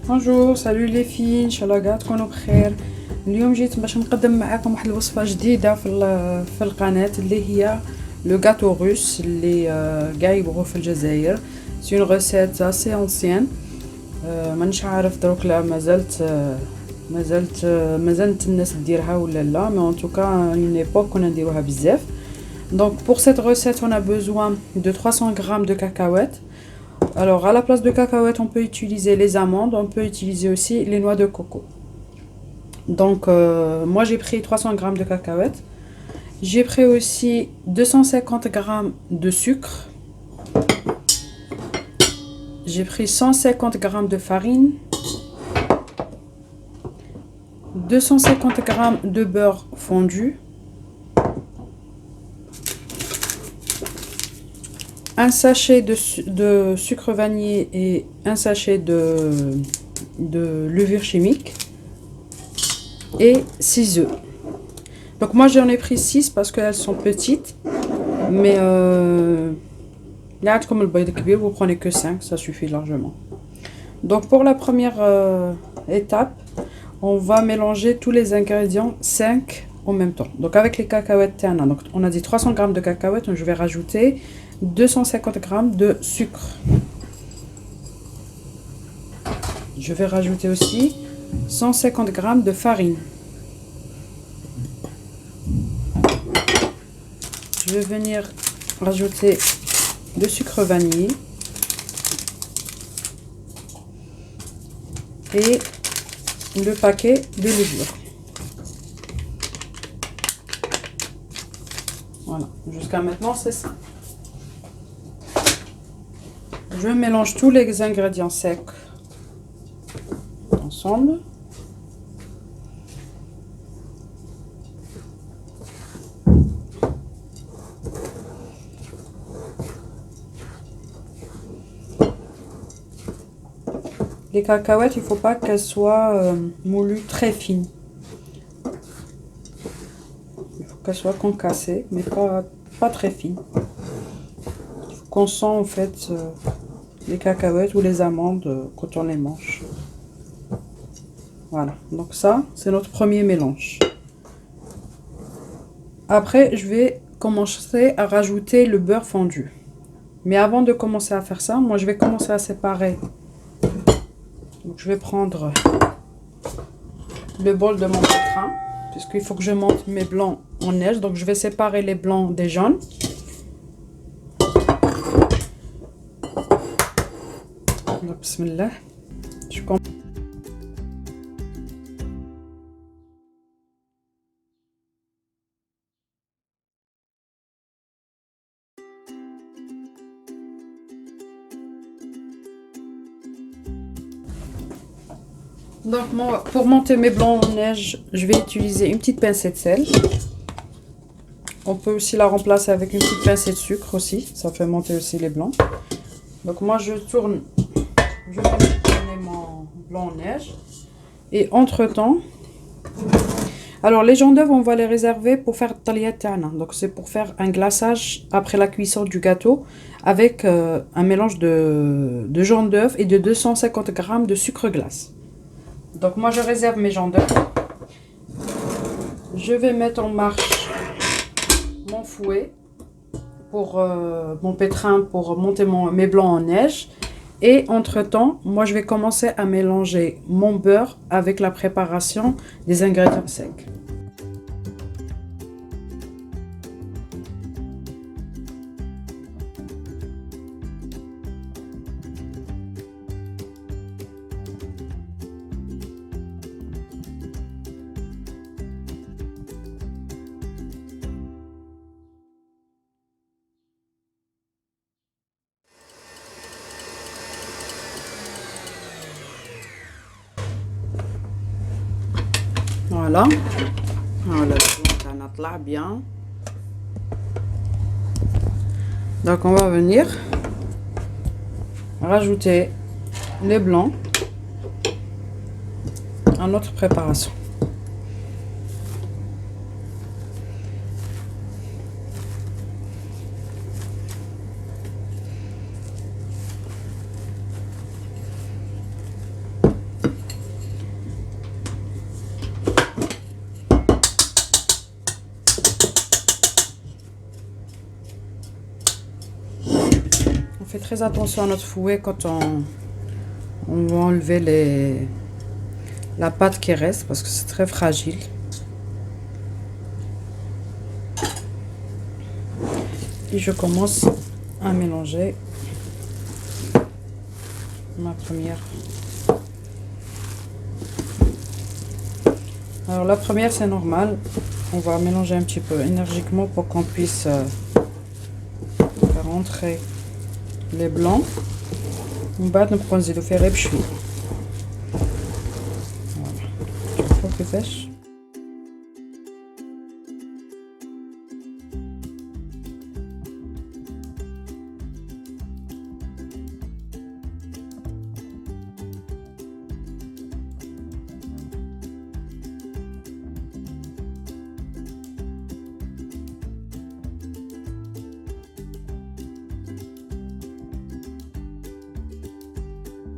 بونجور سالو لي في ان شاء الله كاع تكونوا بخير. اليوم جيت باش نقدم معكم واحد الوصفه جديده في القناه اللي هي لو غاتو روس اللي كاع يبغوه في الجزائر. سي اون ريسيت اسي انسيان، مانيش عارف دروك لا مازالت الناس ديرها ولا لا، مي ان توكا اون ايبوك كنا نديروها بزاف. Donc pour cette recette, on a besoin de 300 g de cacahuètes. Alors, à la place de cacahuètes, on peut utiliser les amandes, on peut utiliser aussi les noix de coco. Donc, moi j'ai pris 300 g de cacahuètes. J'ai pris aussi 250 g de sucre. J'ai pris 150 g de farine. 250 g de beurre fondu. Un sachet de sucre vanillé et un sachet de levure chimique et 6 œufs. Donc moi j'en ai pris 6 parce qu'elles sont petites, mais comme le bail de kbir, vous prenez que 5, ça suffit largement. Donc pour la première étape, on va mélanger tous les ingrédients 5 en même temps. Donc avec les cacahuètes, donc on a dit 300 g de cacahuètes, donc je vais rajouter 250 g de sucre. Je vais rajouter aussi 150 g de farine. Je vais venir rajouter le sucre vanillé et le paquet de levure. Voilà, jusqu'à maintenant c'est ça. Je mélange tous les ingrédients secs ensemble. Les cacahuètes, il ne faut pas qu'elles soient moulues très fines. Il faut qu'elles soient concassées, mais pas très fines. Il faut qu'on sent en fait les cacahuètes ou les amandes quand on les mange. Voilà, donc ça, c'est notre premier mélange. Après, je vais commencer à rajouter le beurre fondu. Mais avant de commencer à faire ça, moi, je vais commencer à séparer. Donc, je vais prendre le bol de mon pétrin, puisqu'il faut que je monte mes blancs en neige. Donc, je vais séparer les blancs des jaunes. Bismillah. Donc moi, pour monter mes blancs en neige, je vais utiliser une petite pincée de sel. On peut aussi la remplacer avec une petite pincée de sucre aussi, ça fait monter aussi les blancs. Donc moi je vais tourner mon blanc en neige. Et entre temps, alors les jaunes d'œufs on va les réserver pour faire taliatana. Donc c'est pour faire un glaçage après la cuisson du gâteau avec un mélange de jaunes d'œufs et de 250 g de sucre glace. Donc moi je réserve mes jaunes d'œufs. Je vais mettre en marche mon fouet pour mon pétrin pour monter mes blancs en neige. Et entre temps, moi je vais commencer à mélanger mon beurre avec la préparation des ingrédients secs. Voilà, voilà, le blanc bien. Donc on va venir rajouter les blancs à notre préparation. très attention à notre fouet quand on va enlever la pâte qui reste parce que c'est très fragile. Et je commence à mélanger ma première. Alors la première c'est normal, on va mélanger un petit peu énergiquement pour qu'on puisse faire rentrer les blancs. On va نبقى نزيدو فيه غير بشوي. Voilà. شوفوا كيفاش.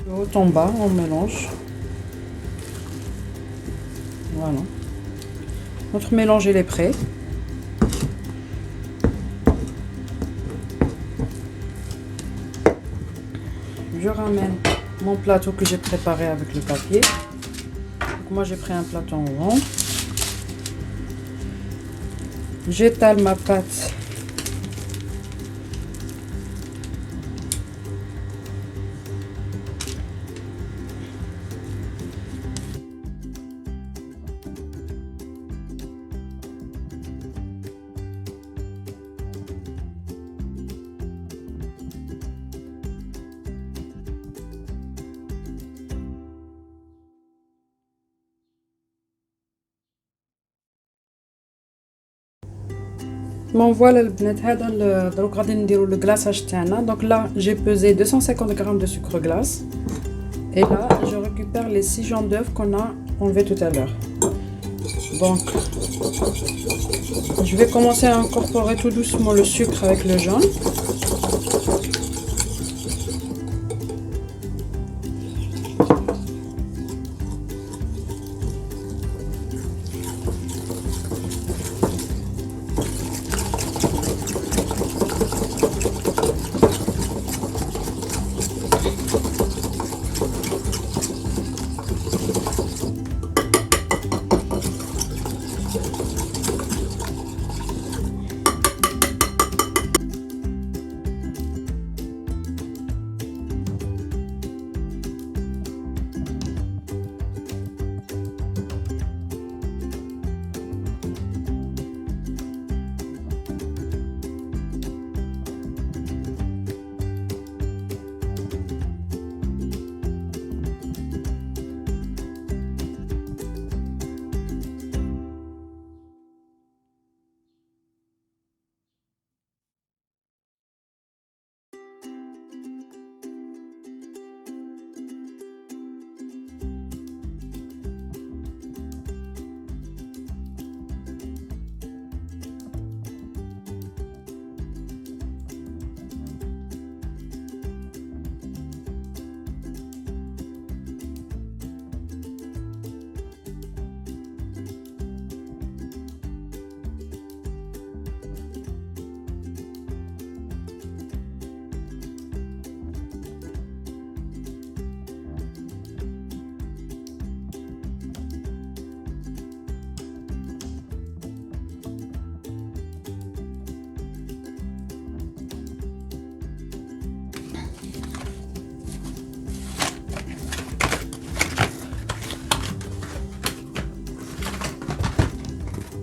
De haut en bas, on mélange. Voilà. Notre mélange il est prêt. Je ramène mon plateau que j'ai préparé avec le papier. Donc moi j'ai pris un plateau rond. J'étale ma pâte. Bon voilà البنات هذا دروك غادي نديرو لو glaçage تاعنا. Donc là j'ai pesé 250 g de sucre glace et là je récupère les 6 jaunes d'œufs qu'on a enlevé tout à l'heure. Donc je vais commencer à incorporer tout doucement le sucre avec le jaune.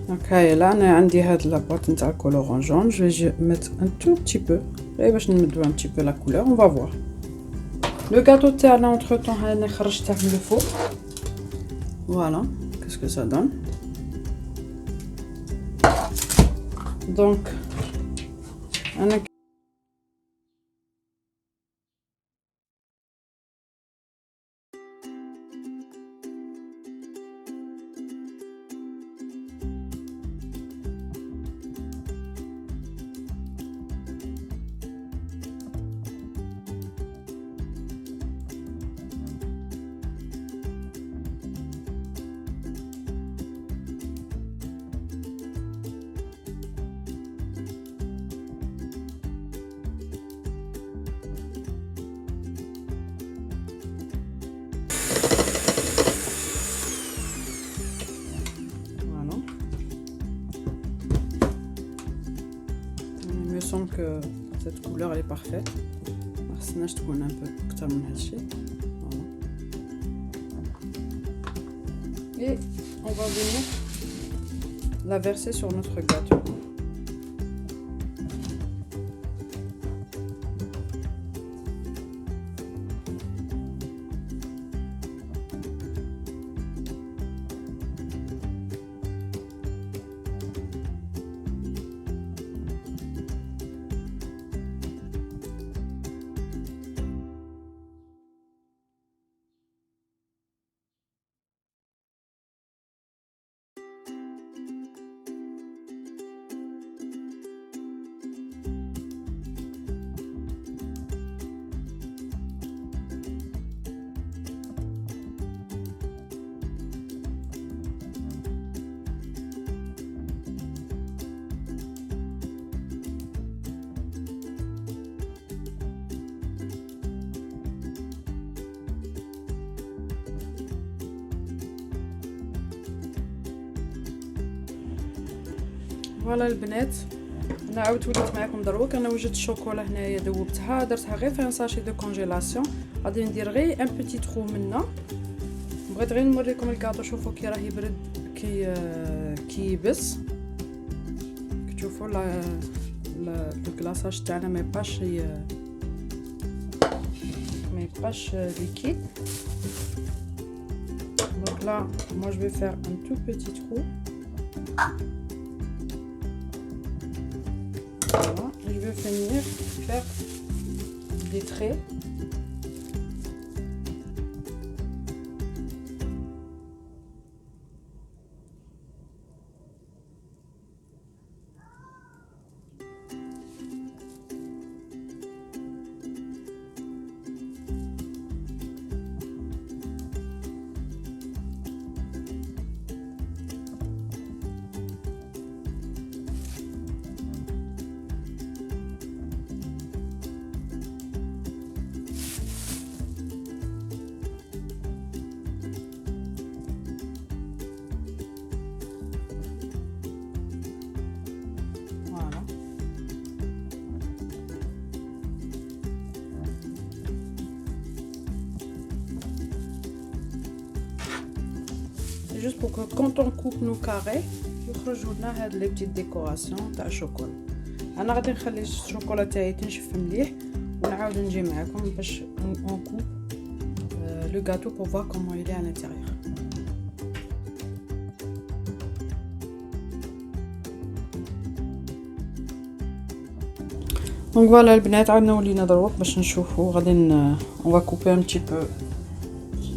Donc là انا عندي هاد لاباط نتاع colorant jaune. Je vais mettre un tout petit peu غير باش نمدو un petit peu la couleur. On va voir. Le gâteau تاعنا entre temps انا خرجته من le four. Voilà, qu'est-ce que ça donne. Donc انا donc cette couleur elle est parfaite. ما خصناش تكون un peu اكثر من هادشي. Et on va venir la verser sur notre gâteau. فوالا البنات، انا عاودت وليت معكم دروك. انا وجدت الشوكولا هنايا ذوبتها، درتها غير في ان ساشي دو كونجيلاسيون. غادي ندير غير ان بيتي ترو منا. بغيت غير نوريكم الكاطو، شوفوا كي راه يبرد كي يبس. تشوفوا لا الكلاصاج تاعنا ما يبقاش ليكيد. دونك لا moi je vais faire un tout petit trou. Voilà, je vais venir faire des traits. Juste pour que quand on coupe nos carrés يخرجوا لنا هاد لي بتيت ديكوراسيون تاع الشوكولا. انا غادي نخلي الشوكولا تاعي تنشف مليح ونعاود نجي معكم باش اون كوب لو غاتو pour voir comment il est à l'intérieur. Donc voilà البنات، عاودنا ولينا دروك باش نشوفوا. غادي on va couper un petit peu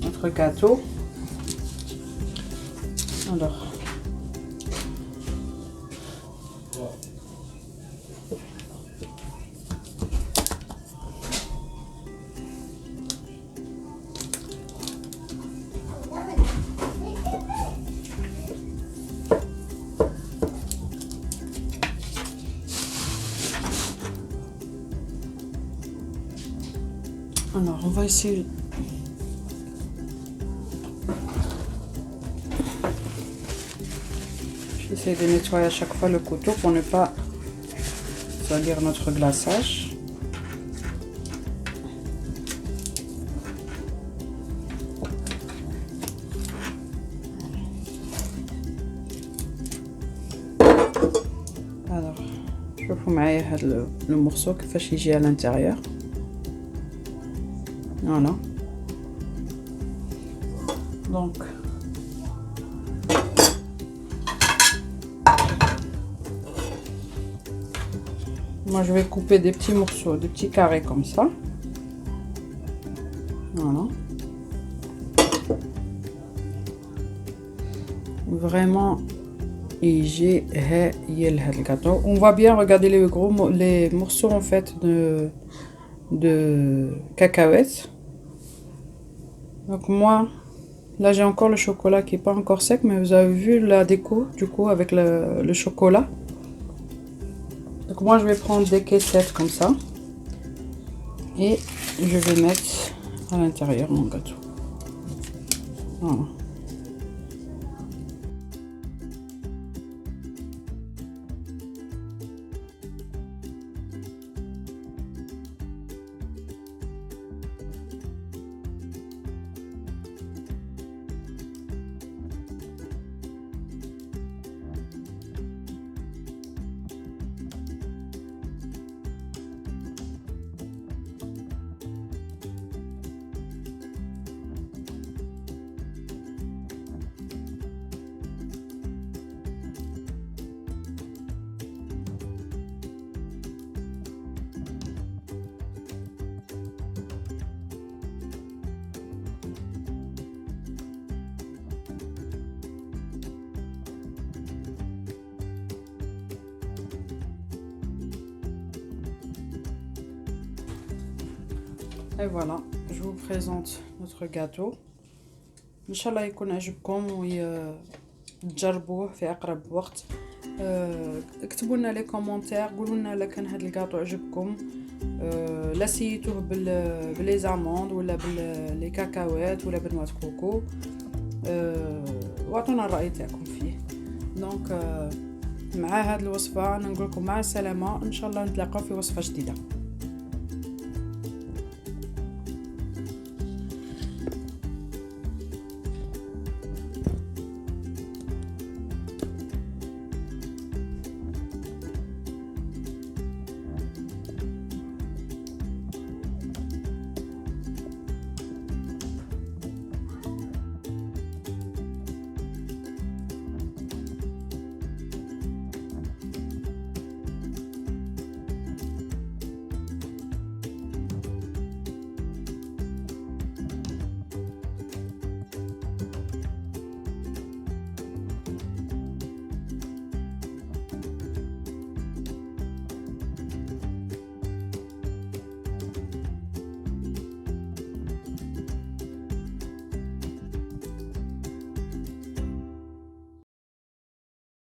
notre gâteau. Alors on va essayer. J'essaie de nettoyer à chaque fois le couteau pour ne pas salir notre glaçage. Alors, شوفوا معايا هذا le morceau كيفاش يجي à l'intérieur. Voilà. Donc moi je vais couper des petits morceaux, des petits carrés comme ça. Voilà. Vraiment le gâteau. On voit bien, regardez les morceaux en fait de cacahuètes. Donc moi là j'ai encore le chocolat qui est pas encore sec, mais vous avez vu la déco du coup avec le chocolat. Donc moi je vais prendre des caissettes comme ça et je vais mettre à l'intérieur mon gâteau. Voilà. Et voilà, je vous présente notre gâteau. ان شاء الله يكون عجبكم وتجربوه في اقرب وقت. اكتبوا لنا لي كومونتير، قولوا لنا الا كان هذا الكاطو عجبكم، لا سيتوه بلي زاموند ولا باللي كاكاوات ولا بنوات كوكو. واعطونا الراي تاعكم فيه. دونك مع هذه الوصفه انا نقول لكم مع السلامه، ان شاء الله نتلاقاو في وصفه جديده.